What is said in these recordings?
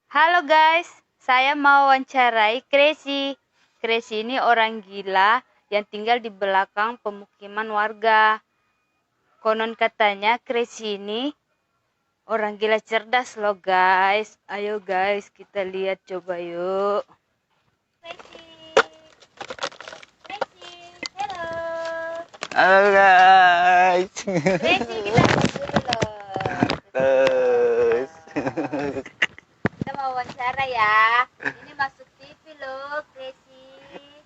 Halo guys, saya mau wawancarai Crazy. Crazy ini orang gila yang tinggal di belakang pemukiman warga. Konon katanya Crazy ini orang gila cerdas loh guys. Ayo guys, kita lihat coba yuk. Crazy, Crazy, hello. Halo guys. Crazy, kita dulu loh. Terus. Kita mau wawancara ya. Ini masuk TV loh, Crazy.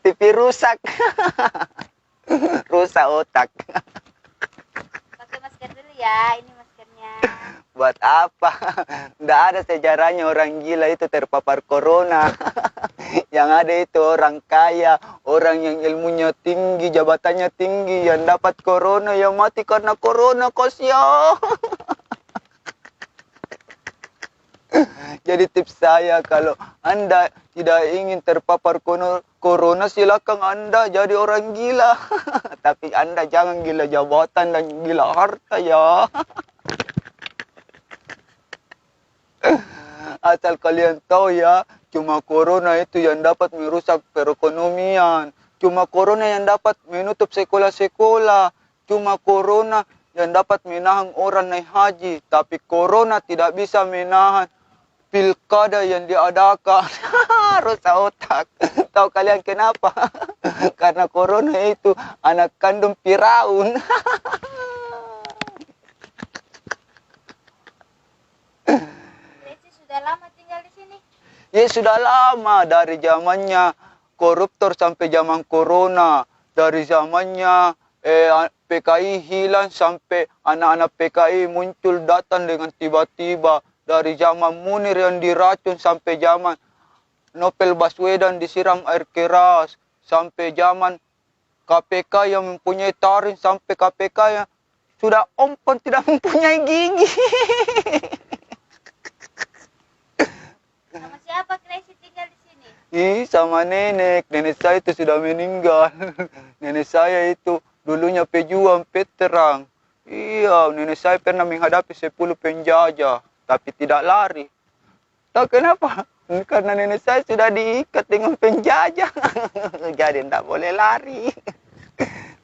TV rusak. Rusak otak. Pakai masker dulu ya, ini maskernya. Buat apa? Nggak ada sejarahnya orang gila itu terpapar corona. Yang ada itu orang kaya, orang yang ilmunya tinggi, jabatannya tinggi, yang dapat corona, yang mati karena corona, kosyo. Jadi tips saya, kalau Anda tidak ingin terpapar corona, silakan Anda jadi orang gila. Tapi Anda jangan gila jabatan dan gila harta ya. Asal kalian tahu ya, cuma corona itu yang dapat merusak perekonomian. Cuma corona yang dapat menutup sekolah-sekolah. Cuma corona yang dapat menahan orang naik haji. Tapi corona tidak bisa menahan pilkada yang diadakan. Rusak otak. Tahu kalian kenapa? Karena corona itu anak kandung Firaun. Crazy sudah lama tinggal di sini. Ya sudah lama, dari zamannya koruptor sampai zaman corona. Dari zamannya PKI hilang sampai anak-anak PKI muncul datang dengan tiba-tiba. Dari zaman Munir yang diracun sampai zaman Novel Baswedan disiram air keras. Sampai zaman KPK yang mempunyai taring, sampai KPK yang sudah ompong tidak mempunyai gigi. Sama siapa Crazy tinggal di sini? Sama nenek. Nenek saya itu sudah meninggal. Nenek saya itu dulunya pejuang veteran. Iya, nenek saya pernah menghadapi 10 penjajah, tapi tidak lari. Tahu kenapa? Karena nenek saya sudah diikat dengan penjajah. Jadi tidak boleh lari.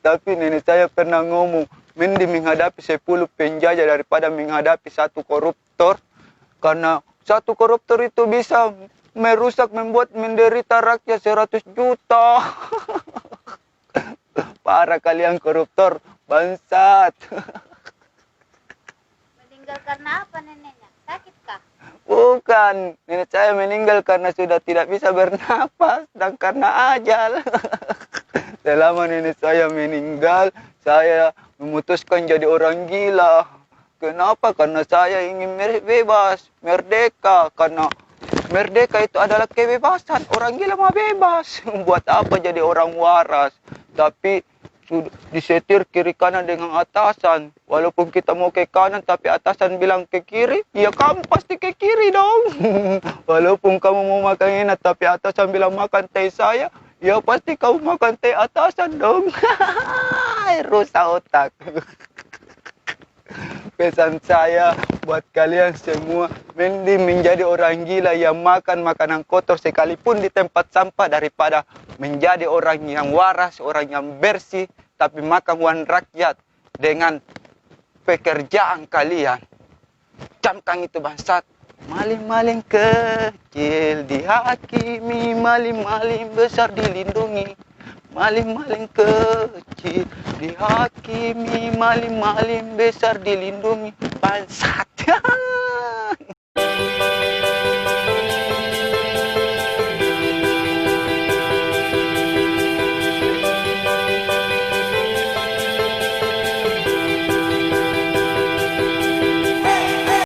Tapi nenek saya pernah ngomong, mending menghadapi 10 penjajah daripada menghadapi satu koruptor. Karena satu koruptor itu bisa merusak, membuat menderita rakyat 100 juta. Parah kalian koruptor, bangsat. Meninggal karena apa neneknya? Sakit kah? Bukan, nenek saya meninggal karena sudah tidak bisa bernapas dan karena ajal. Selama nenek saya meninggal, saya memutuskan jadi orang gila. Kenapa? Karena saya ingin bebas, merdeka. Karena merdeka itu adalah kebebasan. Orang gila mah bebas. Buat apa jadi orang waras? Tapi disetir kiri kanan dengan atasan. Walaupun kita mau ke kanan tapi atasan bilang ke kiri, ya kamu pasti ke kiri dong. Walaupun kamu mau makan enak tapi atasan bilang makan teh saya, ya pasti kamu makan teh atasan dong. Rusak otak. Pesan saya buat kalian semua, mending menjadi orang gila yang makan makanan kotor sekalipun di tempat sampah daripada menjadi orang yang waras, orang yang bersih, tapi makan uang rakyat dengan pekerjaan kalian. Camkan itu bangsat. Maling-maling kecil dihakimi, maling-maling besar dilindungi. Maling-maling kecil dihakimi, maling-maling besar dilindungi. Bangsat.